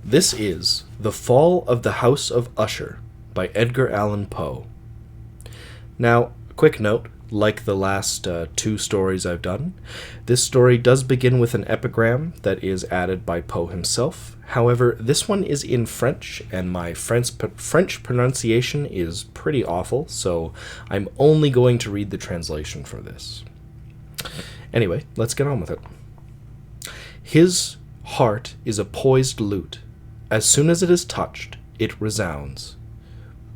This is The Fall of the House of Usher by Edgar Allan Poe. Now, quick note, like the last two stories I've done, this story does begin with an epigram that is added by Poe himself. However, this one is in French, and my French pronunciation is pretty awful, so I'm only going to read the translation for this. Anyway, let's get on with it. His heart is a poised lute. As soon as it is touched, it resounds.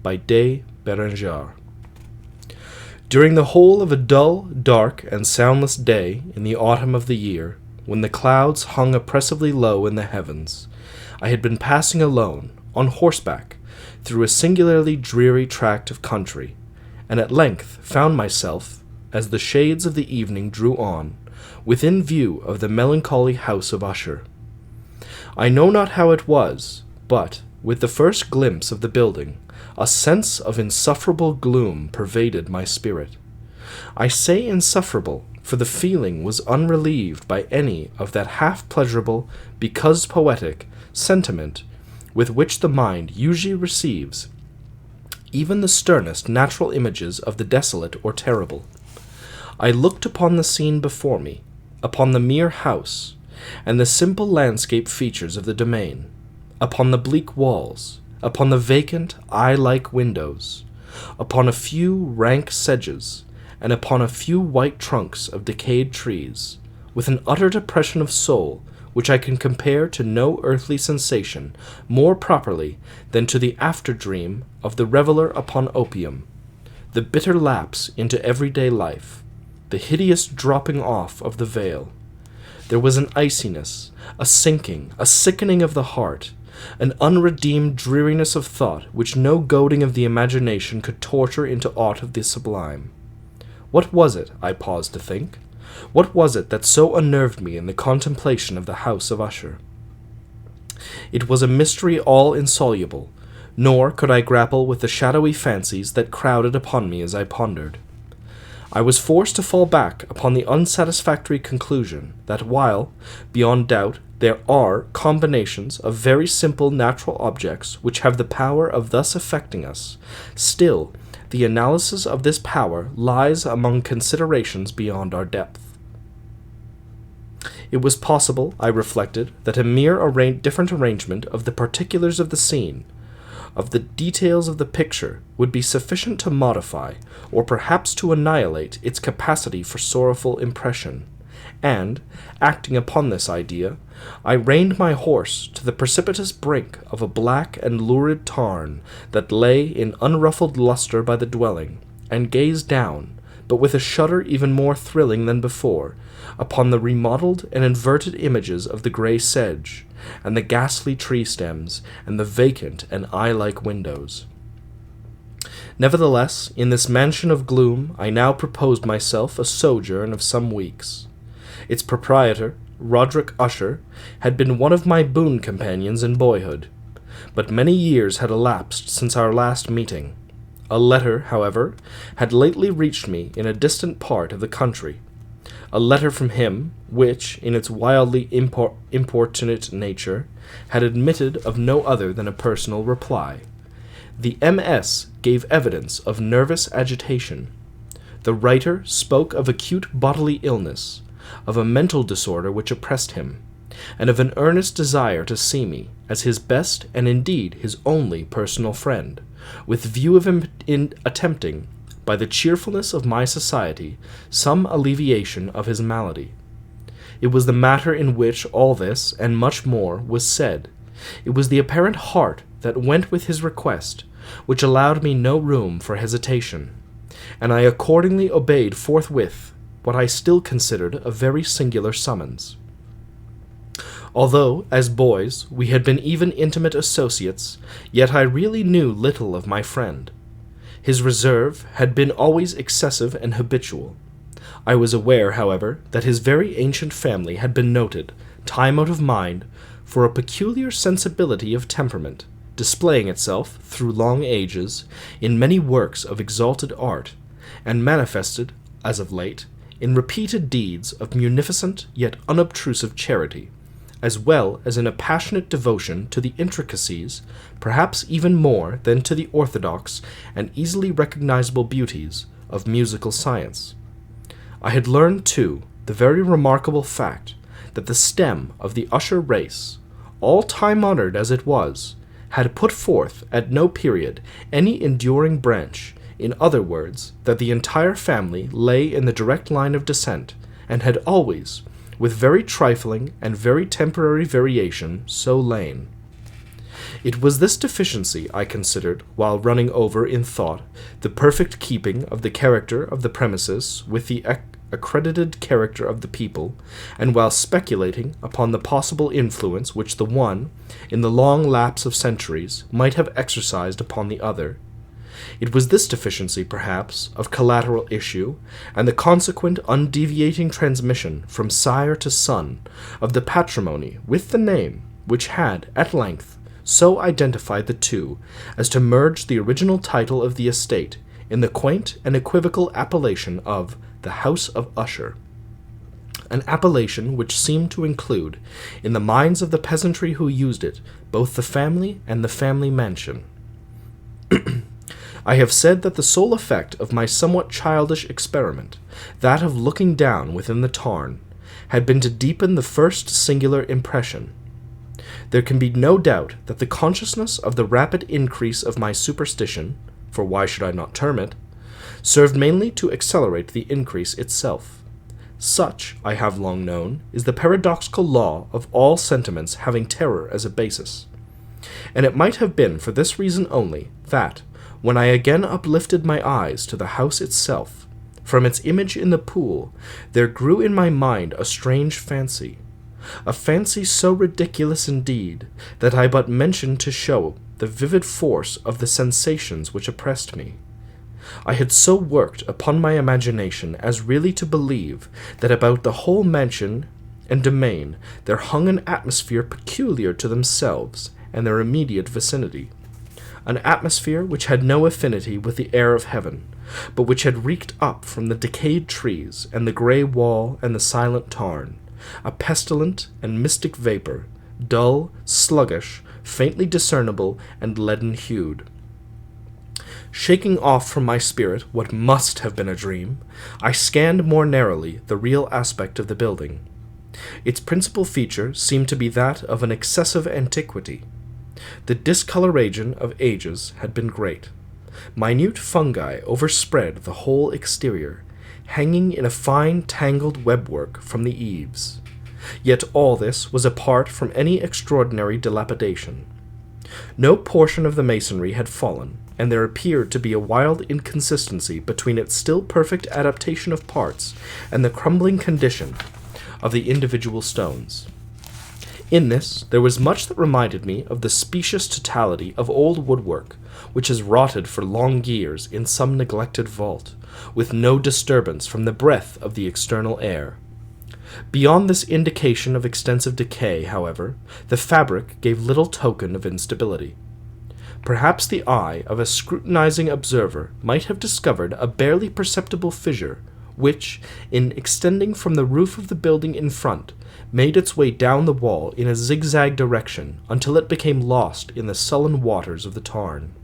By De Beranger. During the whole of a dull, dark, and soundless day in the autumn of the year, when the clouds hung oppressively low in the heavens, I had been passing alone, on horseback, through a singularly dreary tract of country, and at length found myself, as the shades of the evening drew on, within view of the melancholy house of Usher. I know not how it was, but, with the first glimpse of the building, a sense of insufferable gloom pervaded my spirit. I say insufferable, for the feeling was unrelieved by any of that half-pleasurable, because poetic, sentiment with which the mind usually receives even the sternest natural images of the desolate or terrible. I looked upon the scene before me, upon the mere house, and the simple landscape features of the domain, upon the bleak walls, upon the vacant, eye-like windows, upon a few rank sedges, and upon a few white trunks of decayed trees, with an utter depression of soul which I can compare to no earthly sensation more properly than to the after-dream of the reveller upon opium, the bitter lapse into everyday life, the hideous dropping off of the veil. There was an iciness, a sinking, a sickening of the heart, an unredeemed dreariness of thought which no goading of the imagination could torture into aught of the sublime. What was it, I paused to think? What was it that so unnerved me in the contemplation of the house of Usher? It was a mystery all insoluble, nor could I grapple with the shadowy fancies that crowded upon me as I pondered. I was forced to fall back upon the unsatisfactory conclusion that while, beyond doubt, there are combinations of very simple natural objects which have the power of thus affecting us, still the analysis of this power lies among considerations beyond our depth. It was possible, I reflected, that a mere different arrangement of the particulars of the scene, of the details of the picture, would be sufficient to modify, or perhaps to annihilate, its capacity for sorrowful impression, and, acting upon this idea, I reined my horse to the precipitous brink of a black and lurid tarn that lay in unruffled lustre by the dwelling, and gazed down, but with a shudder even more thrilling than before, upon the remodelled and inverted images of the grey sedge, and the ghastly tree stems, and the vacant and eye-like windows. Nevertheless, in this mansion of gloom I now proposed myself a sojourn of some weeks. Its proprietor, Roderick Usher, had been one of my boon companions in boyhood, but many years had elapsed since our last meeting. A letter, however, had lately reached me in a distant part of the country, a letter from him, which, in its wildly importunate nature, had admitted of no other than a personal reply. The MS gave evidence of nervous agitation. The writer spoke of acute bodily illness, of a mental disorder which oppressed him, and of an earnest desire to see me, as his best and indeed his only personal friend, with view of attempting, by the cheerfulness of my society, some alleviation of his malady. It was the matter in which all this, and much more, was said. It was the apparent heart that went with his request, which allowed me no room for hesitation, and I accordingly obeyed forthwith what I still considered a very singular summons. Although, as boys, we had been even intimate associates, yet I really knew little of my friend. His reserve had been always excessive and habitual. I was aware, however, that his very ancient family had been noted, time out of mind, for a peculiar sensibility of temperament, displaying itself, through long ages, in many works of exalted art, and manifested, as of late, in repeated deeds of munificent yet unobtrusive charity, as well as in a passionate devotion to the intricacies, perhaps even more than to the orthodox and easily recognizable beauties of musical science. I had learned, too, the very remarkable fact that the stem of the Usher race, all time-honored as it was, had put forth at no period any enduring branch. In other words, that the entire family lay in the direct line of descent, and had always, with very trifling and very temporary variation, so lain. It was this deficiency I considered, while running over in thought the perfect keeping of the character of the premises with the accredited character of the people, and while speculating upon the possible influence which the one, in the long lapse of centuries, might have exercised upon the other. It was this deficiency, perhaps, of collateral issue, and the consequent undeviating transmission from sire to son of the patrimony with the name, which had, at length, so identified the two as to merge the original title of the estate in the quaint and equivocal appellation of the House of Usher, an appellation which seemed to include, in the minds of the peasantry who used it, both the family and the family mansion. I have said that the sole effect of my somewhat childish experiment, that of looking down within the tarn, had been to deepen the first singular impression. There can be no doubt that the consciousness of the rapid increase of my superstition, for why should I not term it, served mainly to accelerate the increase itself. Such, I have long known, is the paradoxical law of all sentiments having terror as a basis. And it might have been for this reason only, that, when I again uplifted my eyes to the house itself, from its image in the pool, there grew in my mind a strange fancy, a fancy so ridiculous indeed, that I but mention to show the vivid force of the sensations which oppressed me. I had so worked upon my imagination as really to believe that about the whole mansion and domain there hung an atmosphere peculiar to themselves and their immediate vicinity, an atmosphere which had no affinity with the air of heaven, but which had reeked up from the decayed trees and the grey wall and the silent tarn, a pestilent and mystic vapour, dull, sluggish, faintly discernible, and leaden-hued. Shaking off from my spirit what must have been a dream, I scanned more narrowly the real aspect of the building. Its principal feature seemed to be that of an excessive antiquity. The discoloration of ages had been great. Minute fungi overspread the whole exterior, hanging in a fine tangled webwork from the eaves. Yet all this was apart from any extraordinary dilapidation. No portion of the masonry had fallen, and there appeared to be a wild inconsistency between its still perfect adaptation of parts and the crumbling condition of the individual stones. In this there was much that reminded me of the specious totality of old woodwork, which has rotted for long years in some neglected vault, with no disturbance from the breath of the external air. Beyond this indication of extensive decay, however, the fabric gave little token of instability. Perhaps the eye of a scrutinizing observer might have discovered a barely perceptible fissure, which, in extending from the roof of the building in front, made its way down the wall in a zigzag direction until it became lost in the sullen waters of the tarn.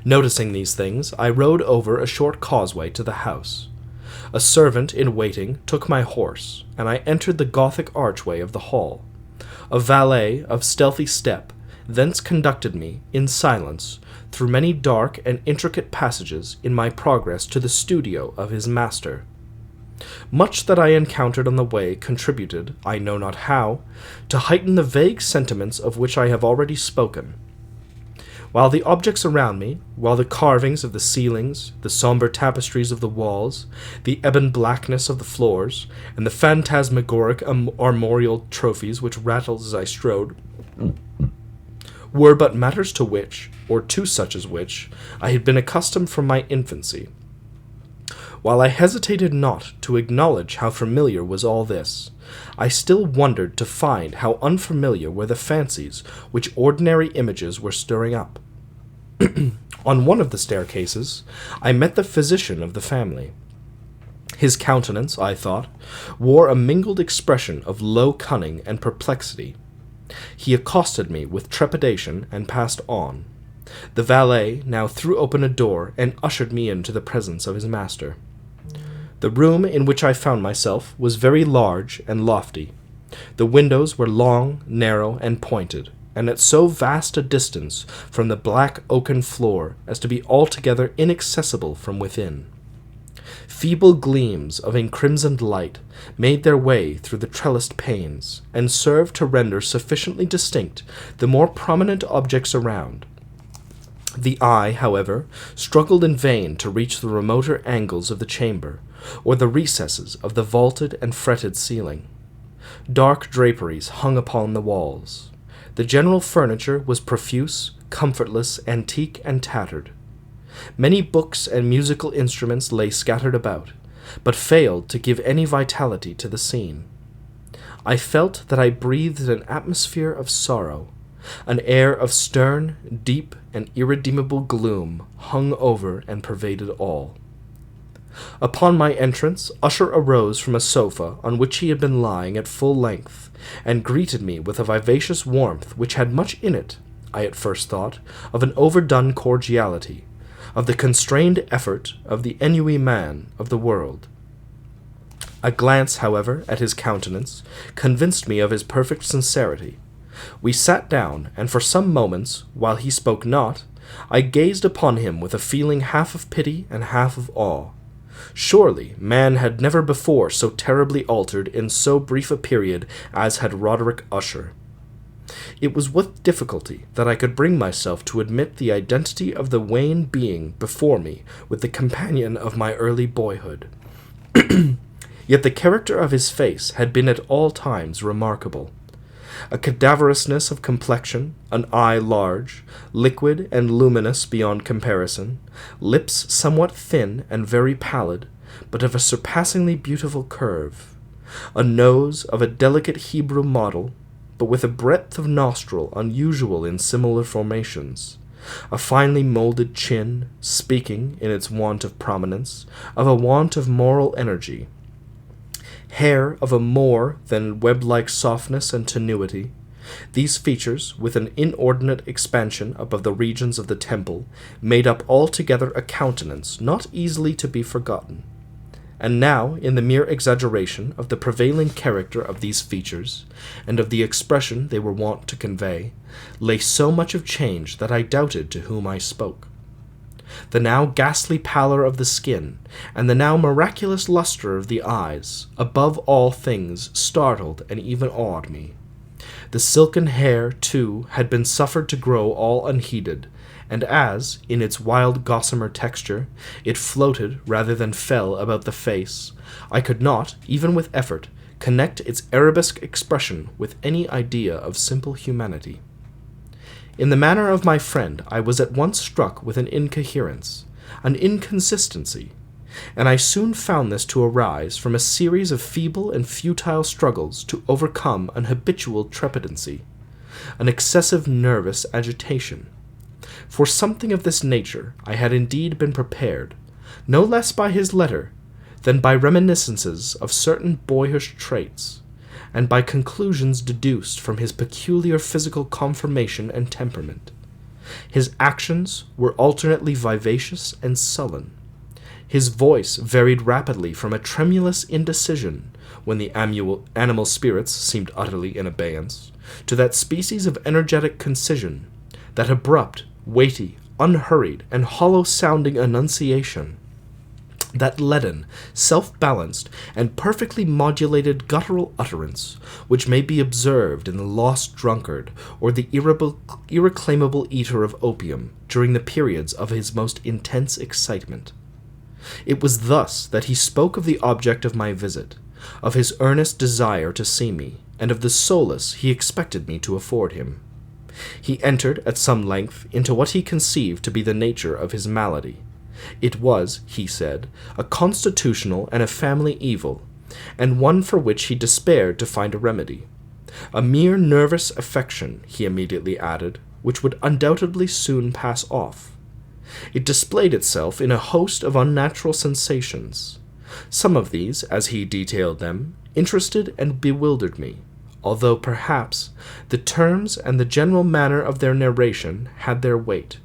Noticing these things, I rode over a short causeway to the house. A servant in waiting took my horse, and I entered the Gothic archway of the hall. A valet of stealthy step thence conducted me, in silence, through many dark and intricate passages in my progress to the studio of his master. Much that I encountered on the way contributed, I know not how, to heighten the vague sentiments of which I have already spoken. While the objects around me, while the carvings of the ceilings, the sombre tapestries of the walls, the ebon blackness of the floors, and the phantasmagoric armorial trophies which rattled as I strode, were but matters to which, or to such as which, I had been accustomed from my infancy. While I hesitated not to acknowledge how familiar was all this, I still wondered to find how unfamiliar were the fancies which ordinary images were stirring up. On one of the staircases, I met the physician of the family. His countenance, I thought, wore a mingled expression of low cunning and perplexity. He accosted me with trepidation and passed on. The valet now threw open a door and ushered me into the presence of his master. The room in which I found myself was very large and lofty. The windows were long, narrow, and pointed, and at so vast a distance from the black oaken floor as to be altogether inaccessible from within. Feeble gleams of encrimsoned light made their way through the trellised panes, and served to render sufficiently distinct the more prominent objects around. The eye, however, struggled in vain to reach the remoter angles of the chamber, or the recesses of the vaulted and fretted ceiling. Dark draperies hung upon the walls. The general furniture was profuse, comfortless, antique, and tattered. Many books and musical instruments lay scattered about, but failed to give any vitality to the scene. I felt that I breathed an atmosphere of sorrow. An air of stern, deep, and irredeemable gloom hung over and pervaded all. Upon my entrance, Usher arose from a sofa on which he had been lying at full length, and greeted me with a vivacious warmth which had much in it, I at first thought, of an overdone cordiality, of the constrained effort of the ennui man of the world. A glance, however, at his countenance convinced me of his perfect sincerity. We sat down, and for some moments, while he spoke not, I gazed upon him with a feeling half of pity and half of awe. Surely man had never before so terribly altered in so brief a period as had Roderick Usher. It was with difficulty that I could bring myself to admit the identity of the wan being before me with the companion of my early boyhood. Yet the character of his face had been at all times remarkable. A cadaverousness of complexion, an eye large, liquid and luminous beyond comparison, lips somewhat thin and very pallid, but of a surpassingly beautiful curve, a nose of a delicate Hebrew model, but with a breadth of nostril unusual in similar formations, a finely molded chin, speaking, in its want of prominence, of a want of moral energy, hair of a more than web-like softness and tenuity. These features, with an inordinate expansion above the regions of the temple, made up altogether a countenance not easily to be forgotten. And now, in the mere exaggeration of the prevailing character of these features, and of the expression they were wont to convey, lay so much of change that I doubted to whom I spoke. The now ghastly pallor of the skin, and the now miraculous lustre of the eyes, above all things, startled and even awed me. The silken hair, too, had been suffered to grow all unheeded, and as, in its wild gossamer texture, it floated rather than fell about the face, I could not, even with effort, connect its arabesque expression with any idea of simple humanity. In the manner of my friend, I was at once struck with an incoherence, an inconsistency, and I soon found this to arise from a series of feeble and futile struggles to overcome an habitual trepidancy, an excessive nervous agitation. For something of this nature I had indeed been prepared, no less by his letter than by reminiscences of certain boyish traits, and by conclusions deduced from his peculiar physical conformation and temperament. His actions were alternately vivacious and sullen. His voice varied rapidly from a tremulous indecision, when the animal spirits seemed utterly in abeyance, to that species of energetic concision, that abrupt, weighty, unhurried, and hollow-sounding enunciation, that leaden, self-balanced, and perfectly modulated guttural utterance, which may be observed in the lost drunkard or the irreclaimable eater of opium during the periods of his most intense excitement. It was thus that he spoke of the object of my visit, of his earnest desire to see me, and of the solace he expected me to afford him. He entered at some length into what he conceived to be the nature of his malady. It was, he said, a constitutional and a family evil, and one for which he despaired to find a remedy. A mere nervous affection, he immediately added, which would undoubtedly soon pass off. It displayed itself in a host of unnatural sensations, Some of these, as he detailed them, interested and bewildered me, although perhaps the terms and the general manner of their narration had their weight.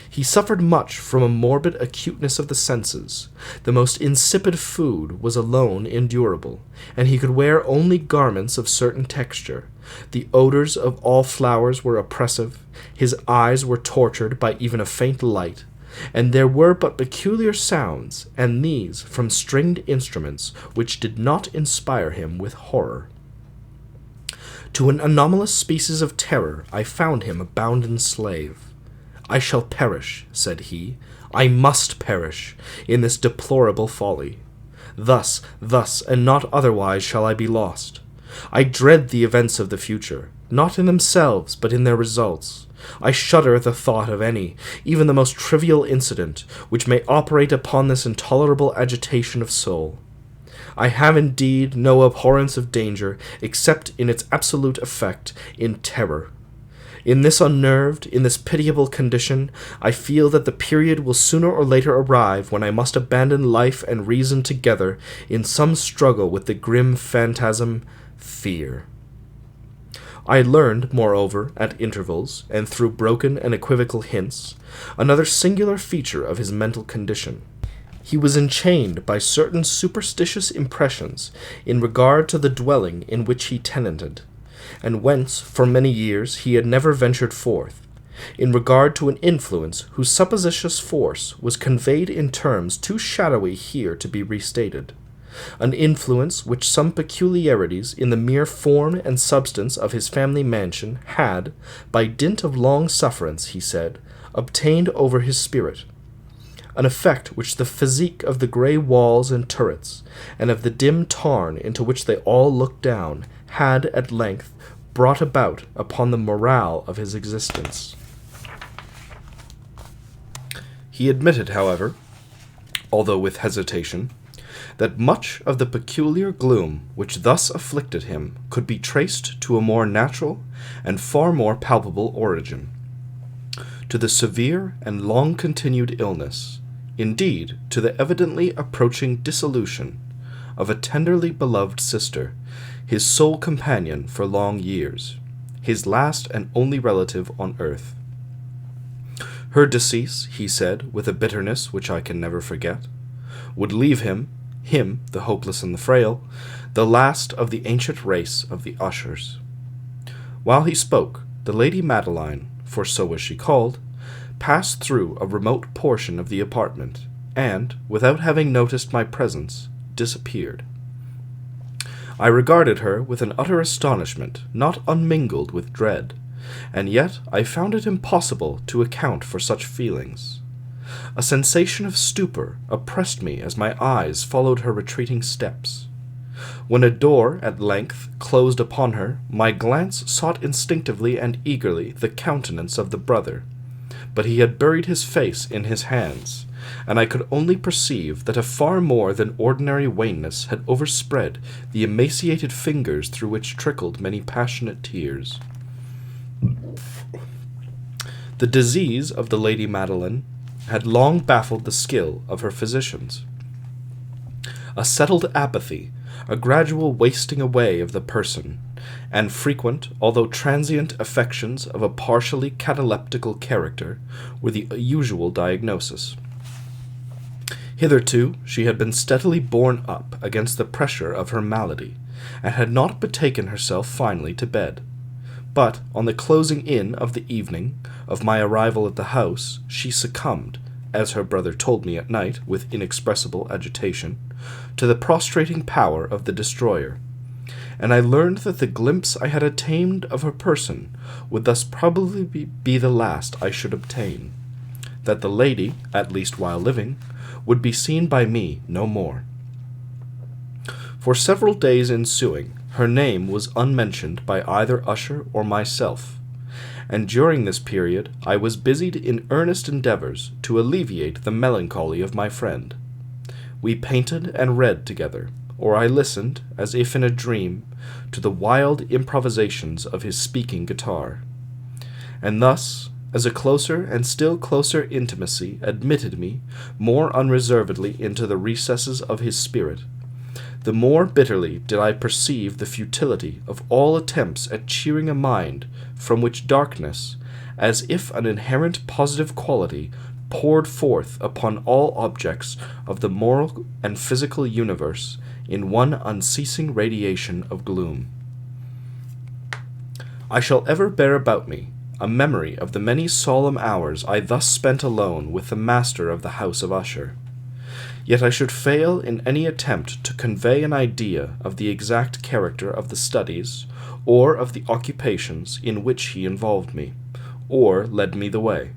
He suffered much from a morbid acuteness of the senses. The most insipid food was alone endurable, and he could wear only garments of certain texture. The odors of all flowers were oppressive, his eyes were tortured by even a faint light, and there were but peculiar sounds, and these from stringed instruments, which did not inspire him with horror. To an anomalous species of terror I found him a bounden slave. "I shall perish," said he, "I must perish, in this deplorable folly. Thus, and not otherwise shall I be lost. I dread the events of the future, not in themselves, but in their results. I shudder at the thought of any, even the most trivial incident, which may operate upon this intolerable agitation of soul. I have indeed no abhorrence of danger, except in its absolute effect, in terror. In this unnerved, in this pitiable condition, I feel that the period will sooner or later arrive when I must abandon life and reason together in some struggle with the grim phantasm, fear." I learned, moreover, at intervals, and through broken and equivocal hints, another singular feature of his mental condition. He was enchained by certain superstitious impressions in regard to the dwelling in which he tenanted, and whence for many years he had never ventured forth, in regard to an influence whose supposititious force was conveyed in terms too shadowy here to be restated, an influence which some peculiarities in the mere form and substance of his family mansion had, by dint of long sufferance, he said, obtained over his spirit, an effect which the physique of the grey walls and turrets, and of the dim tarn into which they all looked down, had at length brought about upon the morale of his existence. He admitted, however, although with hesitation, that much of the peculiar gloom which thus afflicted him could be traced to a more natural and far more palpable origin, to the severe and long-continued illness, indeed to the evidently approaching dissolution, of a tenderly beloved sister, his sole companion for long years, his last and only relative on earth. Her decease, he said, with a bitterness which I can never forget, would leave him, the hopeless and the frail, the last of the ancient race of the Ushers. While he spoke, the Lady Madeline, for so was she called, passed through a remote portion of the apartment, and, without having noticed my presence, disappeared. I regarded her with an utter astonishment, not unmingled with dread, and yet I found it impossible to account for such feelings. A sensation of stupor oppressed me as my eyes followed her retreating steps. When a door at length closed upon her, my glance sought instinctively and eagerly the countenance of the brother, but he had buried his face in his hands, and I could only perceive that a far more than ordinary wanness had overspread the emaciated fingers through which trickled many passionate tears. The disease of the Lady Madeline had long baffled the skill of her physicians. A settled apathy, a gradual wasting away of the person, and frequent, although transient, affections of a partially cataleptical character were the usual diagnosis. Hitherto she had been steadily borne up against the pressure of her malady, and had not betaken herself finally to bed. But on the closing in of the evening of my arrival at the house, she succumbed, as her brother told me at night with inexpressible agitation, to the prostrating power of the destroyer, and I learned that the glimpse I had attained of her person would thus probably be the last I should obtain, that the lady, at least while living, would be seen by me no more. For several days ensuing, her name was unmentioned by either Usher or myself, and during this period I was busied in earnest endeavors to alleviate the melancholy of my friend. We painted and read together, or I listened, as if in a dream, to the wild improvisations of his speaking guitar. And thus, as a closer and still closer intimacy admitted me more unreservedly into the recesses of his spirit, the more bitterly did I perceive the futility of all attempts at cheering a mind from which darkness, as if an inherent positive quality, poured forth upon all objects of the moral and physical universe in one unceasing radiation of gloom. I shall ever bear about me a memory of the many solemn hours I thus spent alone with the master of the house of Usher. Yet I should fail in any attempt to convey an idea of the exact character of the studies, or of the occupations in which he involved me, or led me the way.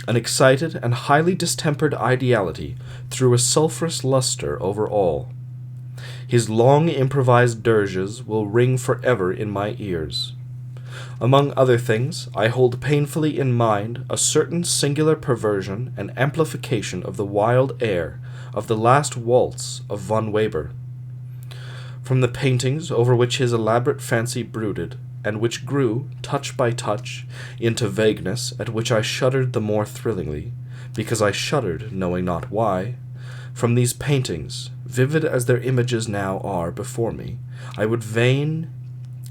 An excited and highly distempered ideality threw a sulphurous lustre over all. His long improvised dirges will ring forever in my ears. Among other things, I hold painfully in mind a certain singular perversion and amplification of the wild air of the last waltz of von Weber. From the paintings over which his elaborate fancy brooded, and which grew, touch by touch, into vagueness at which I shuddered the more thrillingly, because I shuddered knowing not why, from these paintings, vivid as their images now are before me, I would vain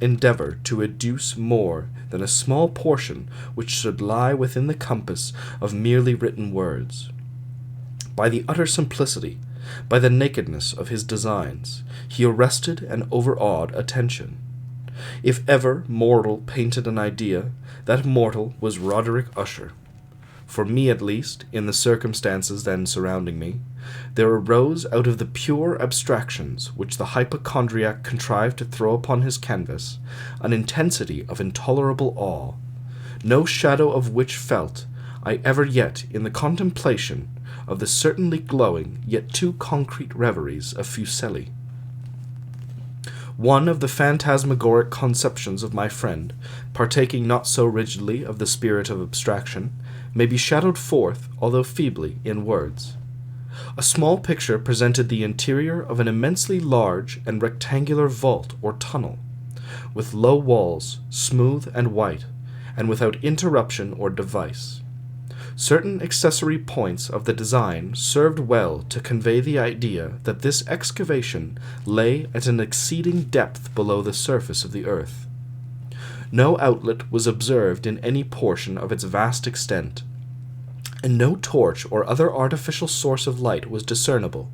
endeavor to educe more than a small portion which should lie within the compass of merely written words. By the utter simplicity, by the nakedness of his designs, he arrested and overawed attention. If ever mortal painted an idea, that mortal was Roderick Usher. For me, at least, in the circumstances then surrounding me, there arose out of the pure abstractions which the hypochondriac contrived to throw upon his canvas an intensity of intolerable awe, no shadow of which felt I ever yet in the contemplation of the certainly glowing yet too concrete reveries of Fuseli. One of the phantasmagoric conceptions of my friend, partaking not so rigidly of the spirit of abstraction, may be shadowed forth, although feebly, in words. A small picture presented the interior of an immensely large and rectangular vault or tunnel, with low walls, smooth and white, and without interruption or device. Certain accessory points of the design served well to convey the idea that this excavation lay at an exceeding depth below the surface of the earth. No outlet was observed in any portion of its vast extent, and no torch or other artificial source of light was discernible,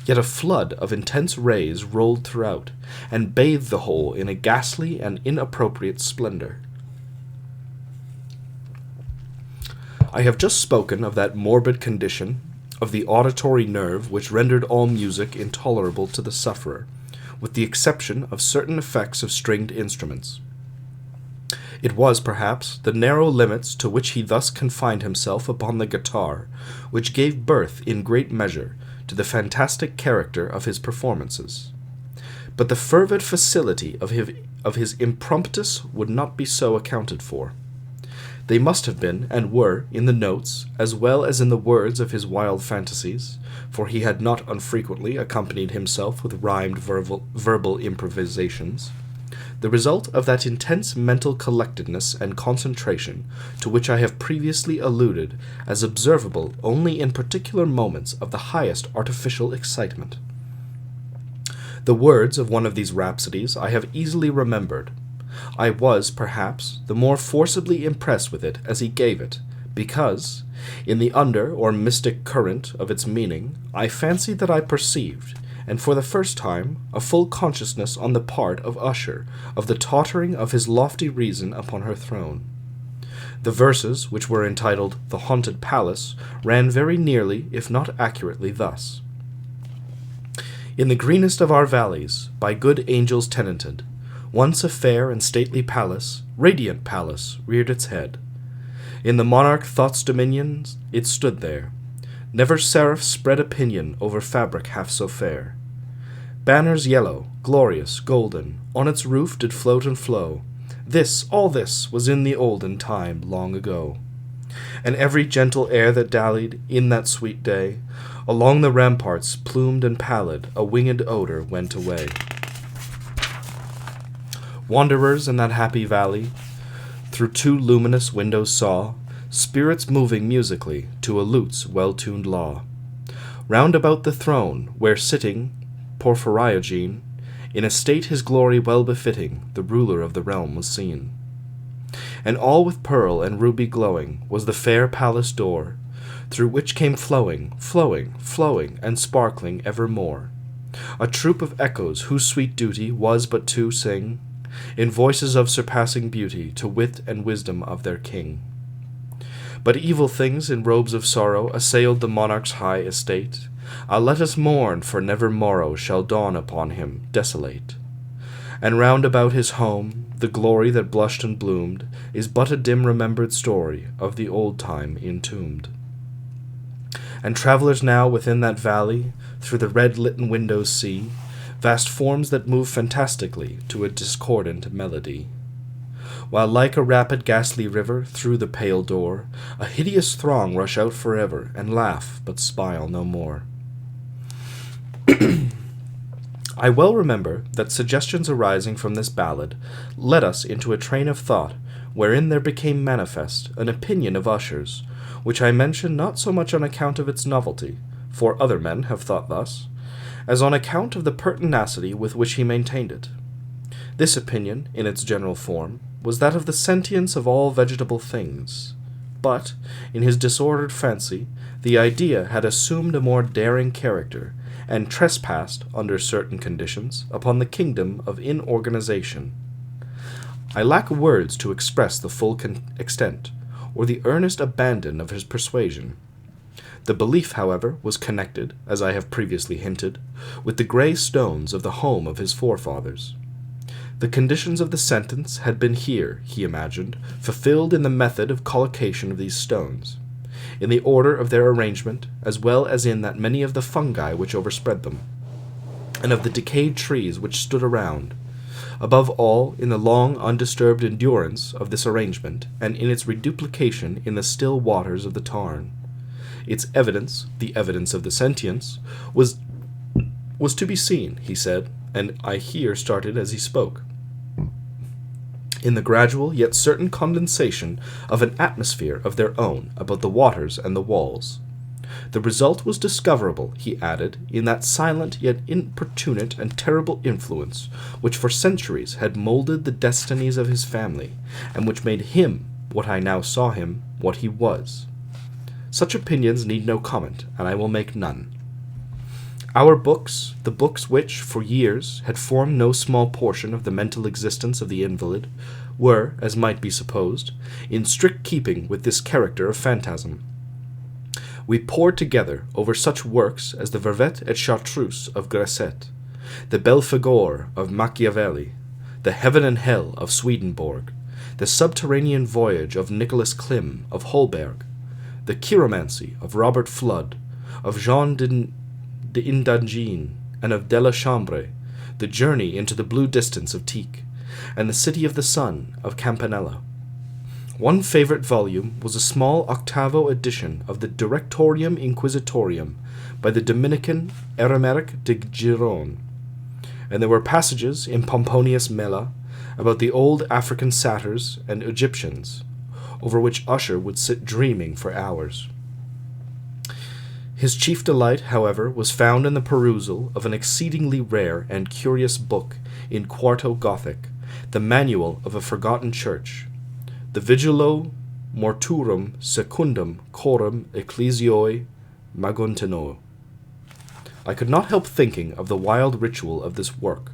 yet a flood of intense rays rolled throughout, and bathed the whole in a ghastly and inappropriate splendor. I have just spoken of that morbid condition of the auditory nerve which rendered all music intolerable to the sufferer, with the exception of certain effects of stringed instruments. It was, perhaps, the narrow limits to which he thus confined himself upon the guitar, which gave birth, in great measure, to the fantastic character of his performances. But the fervid facility of his impromptus would not be so accounted for. They must have been, and were, in the notes, as well as in the words of his wild fantasies, for he had not unfrequently accompanied himself with rhymed verbal improvisations, the result of that intense mental collectedness and concentration to which I have previously alluded as observable only in particular moments of the highest artificial excitement. The words of one of these rhapsodies I have easily remembered. I was, perhaps, the more forcibly impressed with it as he gave it, because, in the under or mystic current of its meaning, I fancied that I perceived, and for the first time, a full consciousness on the part of Usher of the tottering of his lofty reason upon her throne. The verses, which were entitled The Haunted Palace, ran very nearly, if not accurately, thus. In the greenest of our valleys, by good angels tenanted, once a fair and stately palace, radiant palace, reared its head. In the monarch thought's dominions it stood there. Never seraph spread a pinion over fabric half so fair. Banners yellow, glorious, golden, on its roof did float and flow. This, all this, was in the olden time, long ago. And every gentle air that dallied, in that sweet day, along the ramparts, plumed and pallid, a winged odor went away. Wanderers in that happy valley, through 2 luminous windows saw spirits moving musically to a lute's well-tuned law. Round about the throne, where sitting Porphyrogene, in a state his glory well befitting, the ruler of the realm was seen. And all with pearl and ruby glowing was the fair palace door, through which came flowing, and sparkling evermore, a troop of echoes whose sweet duty was but to sing, in voices of surpassing beauty, to wit and wisdom of their king. But evil things in robes of sorrow assailed the monarch's high estate. Ah, let us mourn, for never morrow shall dawn upon him, desolate. And round about his home, the glory that blushed and bloomed is but a dim remembered story of the old time entombed. And travellers now within that valley, through the red-litten windows see vast forms that move fantastically to a discordant melody. While like a rapid ghastly river through the pale door, a hideous throng rush out forever, and laugh, but smile no more. I well remember that suggestions arising from this ballad led us into a train of thought wherein there became manifest an opinion of Usher's, which I mention not so much on account of its novelty, for other men have thought thus, as on account of the pertinacity with which he maintained it. This opinion, in its general form, was that of the sentience of all vegetable things, but, in his disordered fancy, the idea had assumed a more daring character, and trespassed, under certain conditions, upon the kingdom of inorganization. I lack words to express the full extent, or the earnest abandon of his persuasion. The belief, however, was connected, as I have previously hinted, with the grey stones of the home of his forefathers. The conditions of the sentence had been here, he imagined, fulfilled in the method of collocation of these stones, in the order of their arrangement, as well as in that many of the fungi which overspread them, and of the decayed trees which stood around, above all in the long undisturbed endurance of this arrangement, and in its reduplication in the still waters of the tarn. Its evidence, the evidence of the sentience, was to be seen, he said, and I here started as he spoke, in the gradual yet certain condensation of an atmosphere of their own about the waters and the walls. The result was discoverable, he added, in that silent yet importunate and terrible influence which for centuries had moulded the destinies of his family, and which made him, what I now saw him, what he was. Such opinions need no comment, and I will make none. Our books, the books which, for years, had formed no small portion of the mental existence of the invalid, were, as might be supposed, in strict keeping with this character of phantasm. We pored together over such works as the Vervet et Chartreuse of Grasset, the Belphegor of Machiavelli, the Heaven and Hell of Swedenborg, the Subterranean Voyage of Nicholas Klim of Holberg, the Chiromancy of Robert Flood, of Jean d'Indagine, and of Delechambre, the Journey into the Blue Distance of Tieck, and the City of the Sun of Campanella. One favorite volume was a small octavo edition of the Directorium Inquisitorium by the Dominican Eremeric de Giron, and there were passages in Pomponius Mela about the old African satyrs and Egyptians, over which Usher would sit dreaming for hours. His chief delight, however, was found in the perusal of an exceedingly rare and curious book in quarto Gothic, the Manual of a Forgotten Church, the Vigilo Mortuorum Secundum Coram Ecclesiae Maguntino. I could not help thinking of the wild ritual of this work,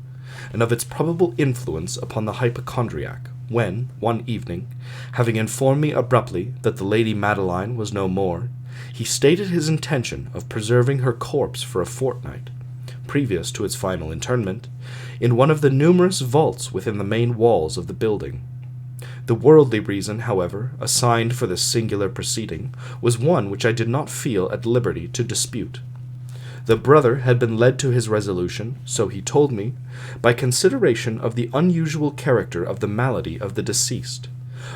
and of its probable influence upon the hypochondriac, when, one evening, having informed me abruptly that the Lady Madeline was no more, he stated his intention of preserving her corpse for a fortnight, previous to its final interment, in one of the numerous vaults within the main walls of the building. The worldly reason, however, assigned for this singular proceeding was one which I did not feel at liberty to dispute. The brother had been led to his resolution, so he told me, by consideration of the unusual character of the malady of the deceased,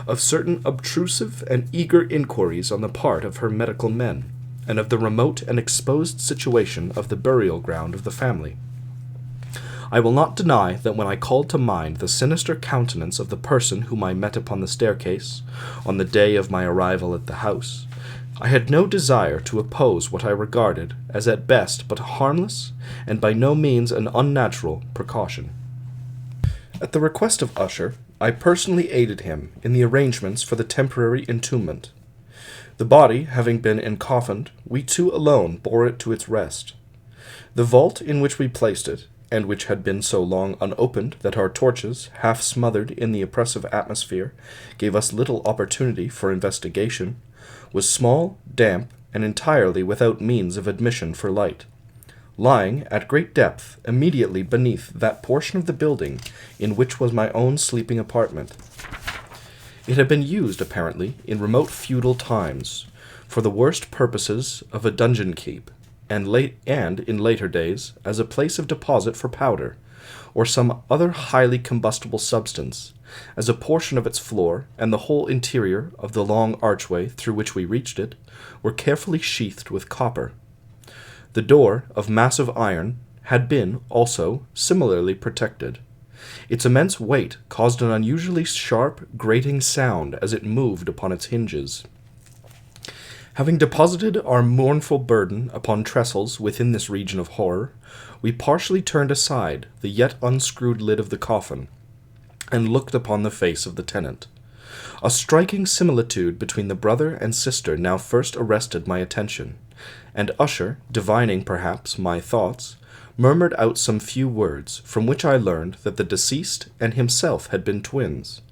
of certain obtrusive and eager inquiries on the part of her medical men, and of the remote and exposed situation of the burial ground of the family. I will not deny that when I called to mind the sinister countenance of the person whom I met upon the staircase, on the day of my arrival at the house, I had no desire to oppose what I regarded as at best but a harmless, and by no means an unnatural, precaution. At the request of Usher, I personally aided him in the arrangements for the temporary entombment. The body having been encoffined, we two alone bore it to its rest. The vault in which we placed it, and which had been so long unopened that our torches, half smothered in the oppressive atmosphere, gave us little opportunity for investigation, was small, damp, and entirely without means of admission for light, lying at great depth immediately beneath that portion of the building in which was my own sleeping apartment. It had been used, apparently, in remote feudal times, for the worst purposes of a dungeon keep, and in later days as a place of deposit for powder, or some other highly combustible substance, as a portion of its floor and the whole interior of the long archway through which we reached it were carefully sheathed with copper. The door, of massive iron, had been, also, similarly protected. Its immense weight caused an unusually sharp, grating sound as it moved upon its hinges. Having deposited our mournful burden upon trestles within this region of horror, we partially turned aside the yet unscrewed lid of the coffin, and looked upon the face of the tenant. A striking similitude between the brother and sister now first arrested my attention, and Usher, divining perhaps my thoughts, murmured out some few words, from which I learned that the deceased and himself had been twins,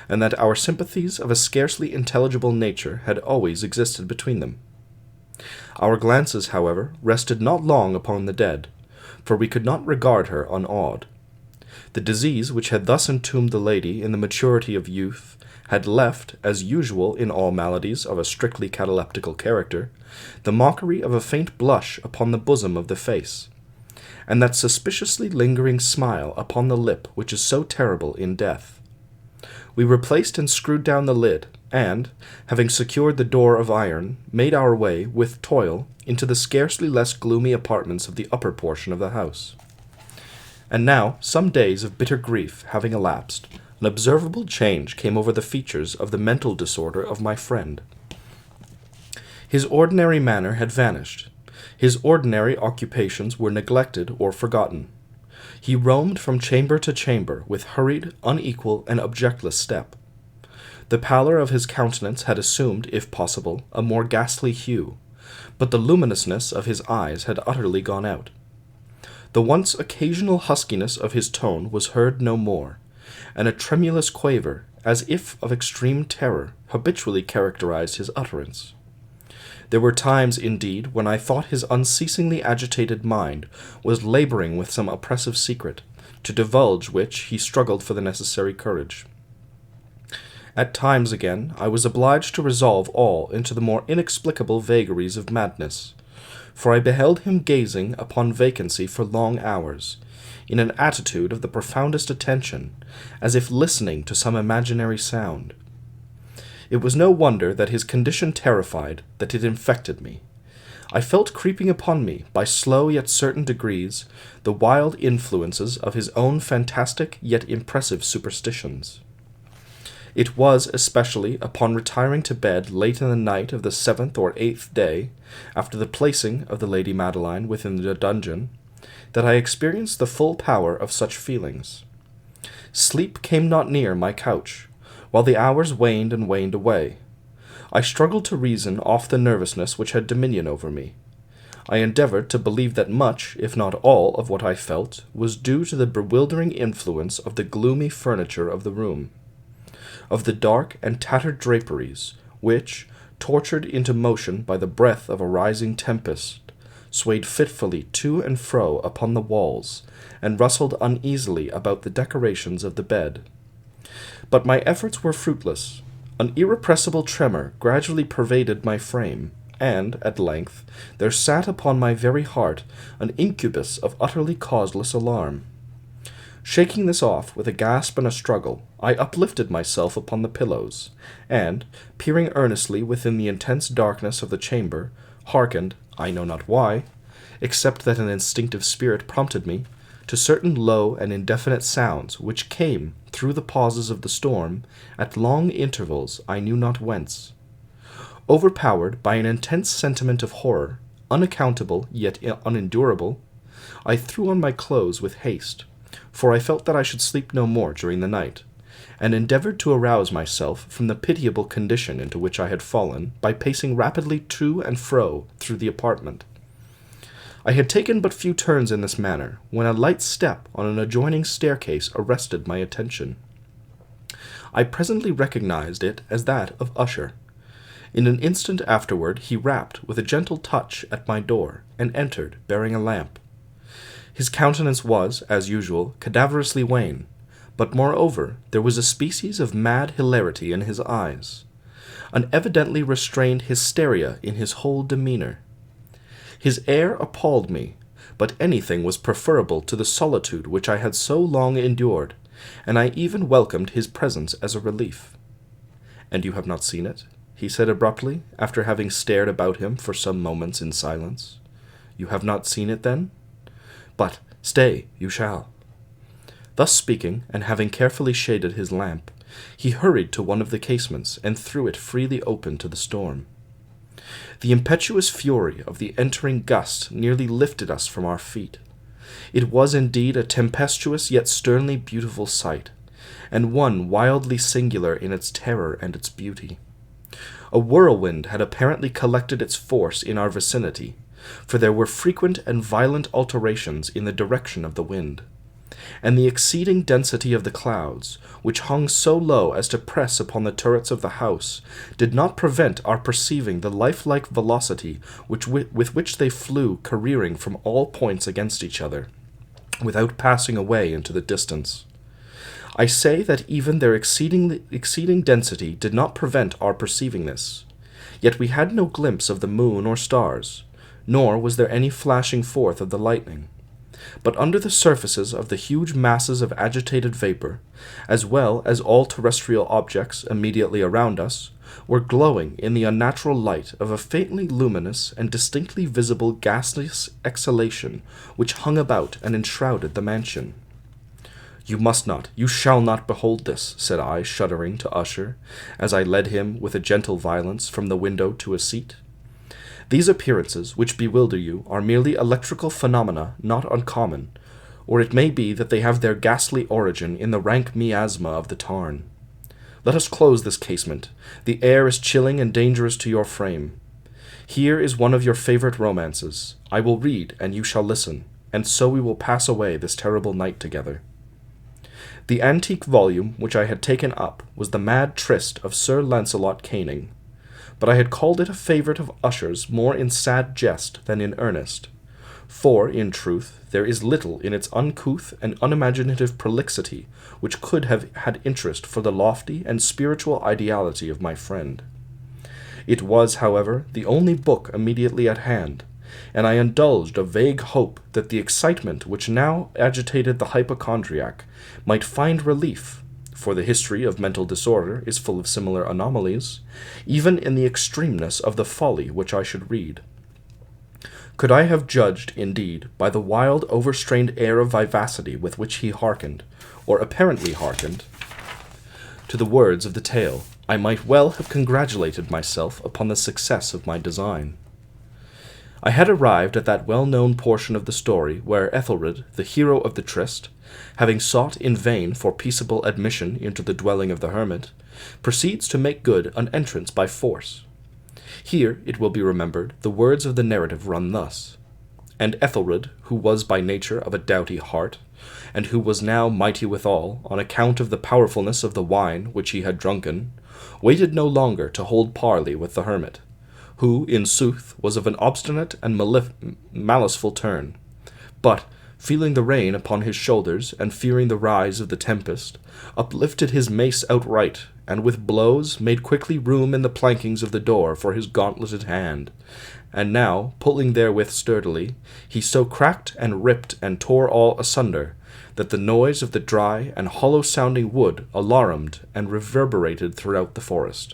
and that our sympathies of a scarcely intelligible nature had always existed between them. Our glances, however, rested not long upon the dead, for we could not regard her unawed. The disease which had thus entombed the lady in the maturity of youth had left, as usual in all maladies of a strictly cataleptical character, the mockery of a faint blush upon the bosom of the face, and that suspiciously lingering smile upon the lip which is so terrible in death. We replaced and screwed down the lid, and, having secured the door of iron, made our way, with toil, into the scarcely less gloomy apartments of the upper portion of the house. And now, some days of bitter grief having elapsed, an observable change came over the features of the mental disorder of my friend. His ordinary manner had vanished. His ordinary occupations were neglected or forgotten. He roamed from chamber to chamber with hurried, unequal, and objectless step. The pallor of his countenance had assumed, if possible, a more ghastly hue, but the luminousness of his eyes had utterly gone out. The once occasional huskiness of his tone was heard no more, and a tremulous quaver, as if of extreme terror, habitually characterized his utterance. There were times, indeed, when I thought his unceasingly agitated mind was laboring with some oppressive secret, to divulge which he struggled for the necessary courage. At times, again, I was obliged to resolve all into the more inexplicable vagaries of madness, for I beheld him gazing upon vacancy for long hours, in an attitude of the profoundest attention, as if listening to some imaginary sound. It was no wonder that his condition terrified, that it infected me. I felt creeping upon me, by slow yet certain degrees, the wild influences of his own fantastic yet impressive superstitions. It was especially upon retiring to bed late in the night of the 7th or 8th day, after the placing of the Lady Madeline within the dungeon, that I experienced the full power of such feelings. Sleep came not near my couch, while the hours waned and waned away. I struggled to reason off the nervousness which had dominion over me. I endeavored to believe that much, if not all, of what I felt was due to the bewildering influence of the gloomy furniture of the room, of the dark and tattered draperies, which, tortured into motion by the breath of a rising tempest, swayed fitfully to and fro upon the walls, and rustled uneasily about the decorations of the bed. But my efforts were fruitless. An irrepressible tremor gradually pervaded my frame, and, at length, there sat upon my very heart an incubus of utterly causeless alarm. Shaking this off with a gasp and a struggle, I uplifted myself upon the pillows, and, peering earnestly within the intense darkness of the chamber, hearkened, I know not why, except that an instinctive spirit prompted me, to certain low and indefinite sounds which came, through the pauses of the storm, at long intervals I knew not whence. Overpowered by an intense sentiment of horror, unaccountable yet unendurable, I threw on my clothes with haste, for I felt that I should sleep no more during the night, and endeavored to arouse myself from the pitiable condition into which I had fallen by pacing rapidly to and fro through the apartment. I had taken but few turns in this manner, when a light step on an adjoining staircase arrested my attention. I presently recognized it as that of Usher. In an instant afterward he rapped with a gentle touch at my door, and entered, bearing a lamp. His countenance was, as usual, cadaverously wan, but moreover there was a species of mad hilarity in his eyes, an evidently restrained hysteria in his whole demeanor. His air appalled me, but anything was preferable to the solitude which I had so long endured, and I even welcomed his presence as a relief. "And you have not seen it?" he said abruptly, after having stared about him for some moments in silence. "You have not seen it, then? But, stay, you shall." Thus speaking, and having carefully shaded his lamp, he hurried to one of the casements, and threw it freely open to the storm. The impetuous fury of the entering gust nearly lifted us from our feet. It was indeed a tempestuous yet sternly beautiful sight, and one wildly singular in its terror and its beauty. A whirlwind had apparently collected its force in our vicinity, for there were frequent and violent alterations in the direction of the wind, and the exceeding density of the clouds, which hung so low as to press upon the turrets of the house, did not prevent our perceiving the lifelike velocity with which they flew careering from all points against each other, without passing away into the distance. I say that even their exceeding density did not prevent our perceiving this, yet we had no glimpse of the moon or stars, nor was there any flashing forth of the lightning. But under the surfaces of the huge masses of agitated vapor, as well as all terrestrial objects immediately around us, were glowing in the unnatural light of a faintly luminous and distinctly visible gaseous exhalation which hung about and enshrouded the mansion. "You must not, you shall not behold this," said I, shuddering, to Usher, as I led him with a gentle violence from the window to a seat. "These appearances, which bewilder you, are merely electrical phenomena not uncommon, or it may be that they have their ghastly origin in the rank miasma of the tarn. Let us close this casement. The air is chilling and dangerous to your frame. Here is one of your favorite romances. I will read, and you shall listen, and so we will pass away this terrible night together." The antique volume which I had taken up was the Mad Tryst of Sir Lancelot Canning, but I had called it a favourite of Usher's more in sad jest than in earnest, for, in truth, there is little in its uncouth and unimaginative prolixity which could have had interest for the lofty and spiritual ideality of my friend. It was, however, the only book immediately at hand, and I indulged a vague hope that the excitement which now agitated the hypochondriac might find relief, for the history of mental disorder is full of similar anomalies, even in the extremeness of the folly which I should read. Could I have judged, indeed, by the wild, overstrained air of vivacity with which he hearkened, or apparently hearkened, to the words of the tale, I might well have congratulated myself upon the success of my design. I had arrived at that well-known portion of the story where Ethelred, the hero of the tryst, having sought in vain for peaceable admission into the dwelling of the hermit, proceeds to make good an entrance by force. Here, it will be remembered, the words of the narrative run thus: "And Ethelred, who was by nature of a doughty heart, and who was now mighty withal, on account of the powerfulness of the wine which he had drunken, waited no longer to hold parley with the hermit, who, in sooth, was of an obstinate and maliceful turn, but, feeling the rain upon his shoulders, and fearing the rise of the tempest, uplifted his mace outright, and with blows made quickly room in the plankings of the door for his gauntleted hand, and now, pulling therewith sturdily, he so cracked and ripped and tore all asunder, that the noise of the dry and hollow-sounding wood alarumed and reverberated throughout the forest."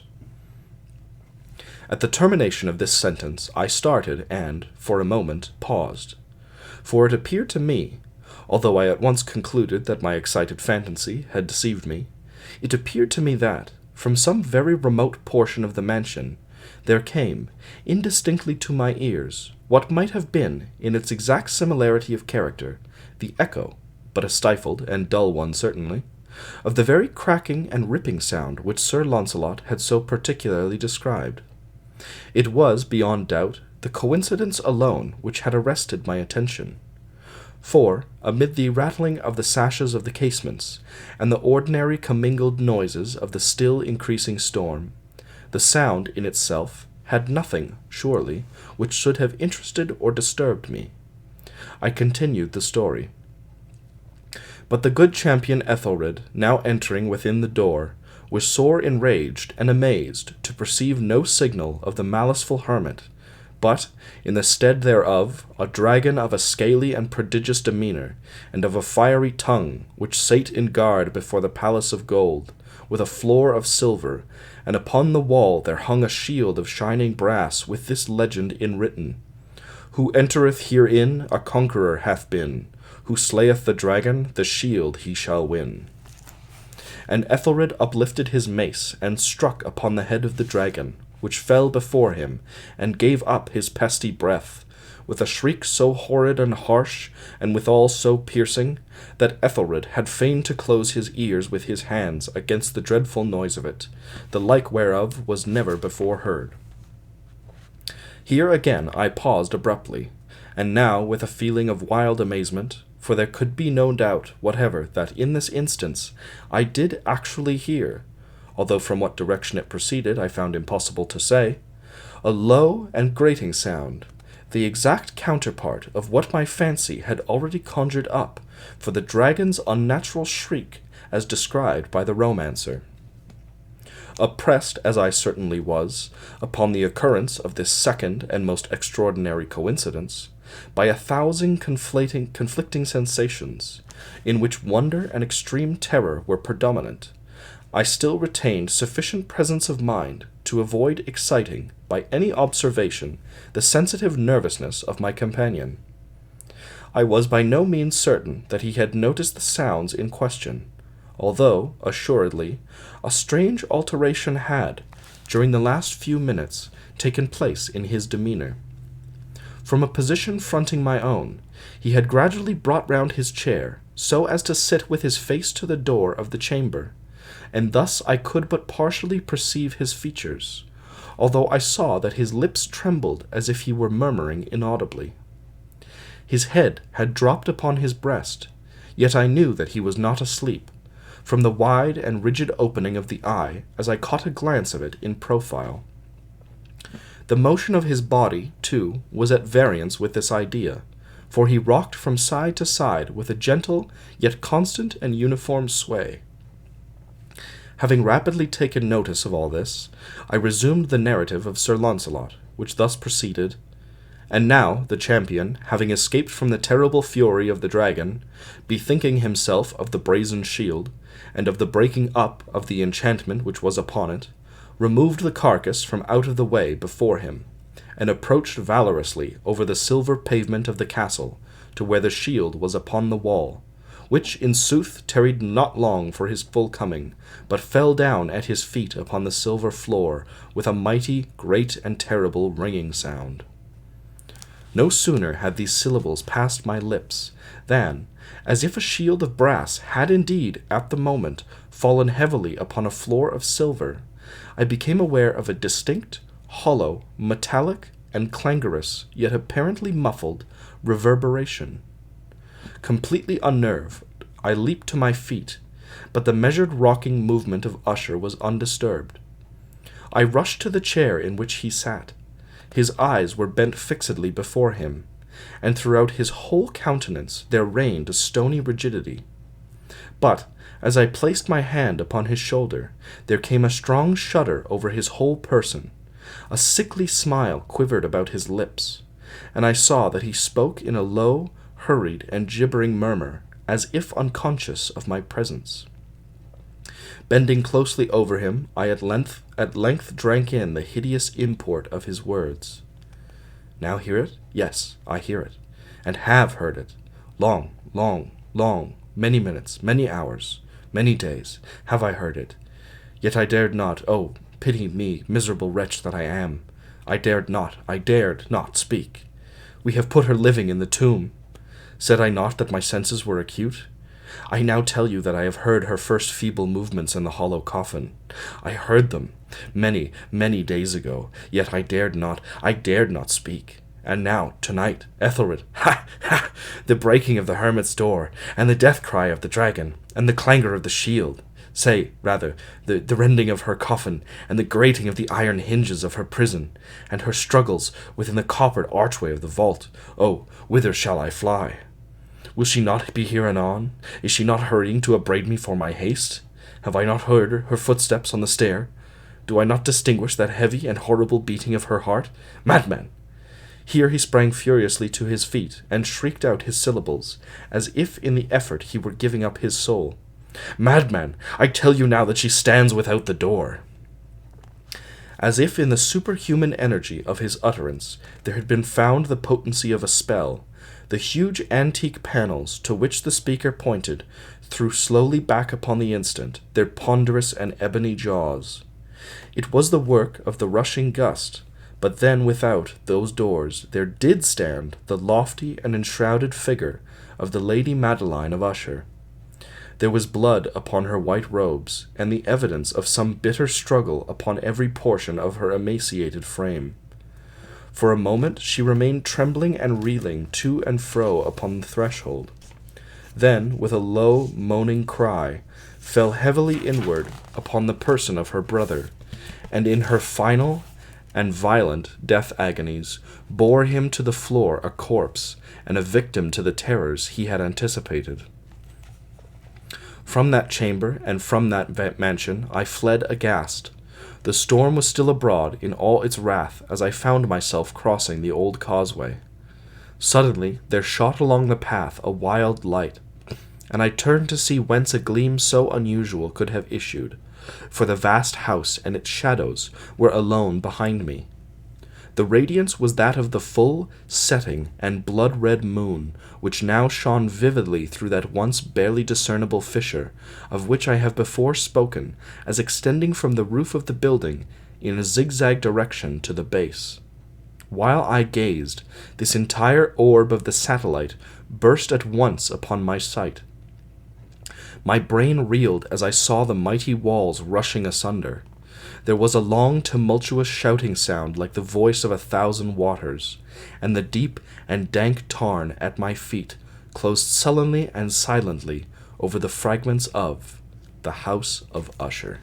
At the termination of this sentence I started and, for a moment, paused, for it appeared to me, Although I at once concluded that my excited fantasy had deceived me, it appeared to me that, from some very remote portion of the mansion, there came, indistinctly to my ears, what might have been, in its exact similarity of character, the echo, but a stifled and dull one certainly, of the very cracking and ripping sound which Sir Launcelot had so particularly described. It was, beyond doubt, the coincidence alone which had arrested my attention. For, amid the rattling of the sashes of the casements, and the ordinary commingled noises of the still increasing storm, the sound in itself had nothing, surely, which should have interested or disturbed me. I continued the story. But the good champion Ethelred, now entering within the door, was sore enraged and amazed to perceive no signal of the maliceful hermit, but, in the stead thereof, a dragon of a scaly and prodigious demeanour, and of a fiery tongue, which sate in guard before the palace of gold, with a floor of silver, and upon the wall there hung a shield of shining brass with this legend inwritten, Who entereth herein a conqueror hath been, who slayeth the dragon, the shield he shall win. And Ethelred uplifted his mace, and struck upon the head of the dragon, which fell before him, and gave up his pesty breath, with a shriek so horrid and harsh, and withal so piercing, that Ethelred had fain to close his ears with his hands against the dreadful noise of it, the like whereof was never before heard. Here again I paused abruptly, and now with a feeling of wild amazement, for there could be no doubt whatever that in this instance I did actually hear, although from what direction it proceeded I found impossible to say, a low and grating sound, the exact counterpart of what my fancy had already conjured up for the dragon's unnatural shriek as described by the romancer. Oppressed, as I certainly was, upon the occurrence of this second and most extraordinary coincidence, by 1,000 conflicting sensations, in which wonder and extreme terror were predominant, I still retained sufficient presence of mind to avoid exciting, by any observation, the sensitive nervousness of my companion. I was by no means certain that he had noticed the sounds in question, although, assuredly, a strange alteration had, during the last few minutes, taken place in his demeanour. From a position fronting my own, he had gradually brought round his chair, so as to sit with his face to the door of the chamber, and thus I could but partially perceive his features, although I saw that his lips trembled as if he were murmuring inaudibly. His head had dropped upon his breast, yet I knew that he was not asleep, from the wide and rigid opening of the eye as I caught a glance of it in profile. The motion of his body, too, was at variance with this idea, for he rocked from side to side with a gentle, yet constant and uniform sway. Having rapidly taken notice of all this, I resumed the narrative of Sir Launcelot, which thus proceeded, And now the champion, having escaped from the terrible fury of the dragon, bethinking himself of the brazen shield, and of the breaking up of the enchantment which was upon it, removed the carcass from out of the way before him, and approached valorously over the silver pavement of the castle, to where the shield was upon the wall, which in sooth tarried not long for his full coming, but fell down at his feet upon the silver floor with a mighty, great, and terrible ringing sound. No sooner had these syllables passed my lips, than, as if a shield of brass had indeed, at the moment, fallen heavily upon a floor of silver, I became aware of a distinct, hollow, metallic, and clangorous, yet apparently muffled, reverberation. Completely unnerved, I leaped to my feet, but the measured rocking movement of Usher was undisturbed. I rushed to the chair in which he sat. His eyes were bent fixedly before him, and throughout his whole countenance there reigned a stony rigidity. But, as I placed my hand upon his shoulder, there came a strong shudder over his whole person, a sickly smile quivered about his lips, and I saw that he spoke in a low, hurried, and gibbering murmur, as if unconscious of my presence. Bending closely over him, I at length drank in the hideous import of his words. Now hear it? Yes, I hear it, and have heard it, long, many minutes, many hours, many days, have I heard it. Yet I dared not, oh, pity me, miserable wretch that I am. I dared not speak. We have put her living in the tomb. Said I not that my senses were acute? I now tell you that I have heard her first feeble movements in the hollow coffin. I heard them many, many days ago, yet I dared not speak. And now, tonight, Ethelred, ha, ha, the breaking of the hermit's door, and the death cry of the dragon, and the clangor of the shield, say, rather, the rending of her coffin, and the grating of the iron hinges of her prison, and her struggles within the coppered archway of the vault. Oh, whither shall I fly? Will she not be here anon? Is she not hurrying to upbraid me for my haste? Have I not heard her footsteps on the stair? Do I not distinguish that heavy and horrible beating of her heart? Madman! Here he sprang furiously to his feet, and shrieked out his syllables, as if in the effort he were giving up his soul. Madman! I tell you now that she stands without the door. As if in the superhuman energy of his utterance there had been found the potency of a spell, the huge antique panels to which the speaker pointed threw slowly back upon the instant their ponderous and ebony jaws. It was the work of the rushing gust, but then without those doors there did stand the lofty and enshrouded figure of the Lady Madeline of Usher. There was blood upon her white robes, and the evidence of some bitter struggle upon every portion of her emaciated frame. For a moment she remained trembling and reeling to and fro upon the threshold. Then, with a low, moaning cry, fell heavily inward upon the person of her brother, and in her final and violent death agonies bore him to the floor a corpse and a victim to the terrors he had anticipated. From that chamber and from that mansion I fled aghast. The storm was still abroad in all its wrath as I found myself crossing the old causeway. Suddenly there shot along the path a wild light, and I turned to see whence a gleam so unusual could have issued, for the vast house and its shadows were alone behind me. The radiance was that of the full, setting, and blood-red moon, which now shone vividly through that once barely discernible fissure, of which I have before spoken, as extending from the roof of the building in a zigzag direction to the base. While I gazed, this entire orb of the satellite burst at once upon my sight. My brain reeled as I saw the mighty walls rushing asunder. There was a long, tumultuous shouting sound like the voice of 1,000 waters, and the deep and dank tarn at my feet closed sullenly and silently over the fragments of the House of Usher.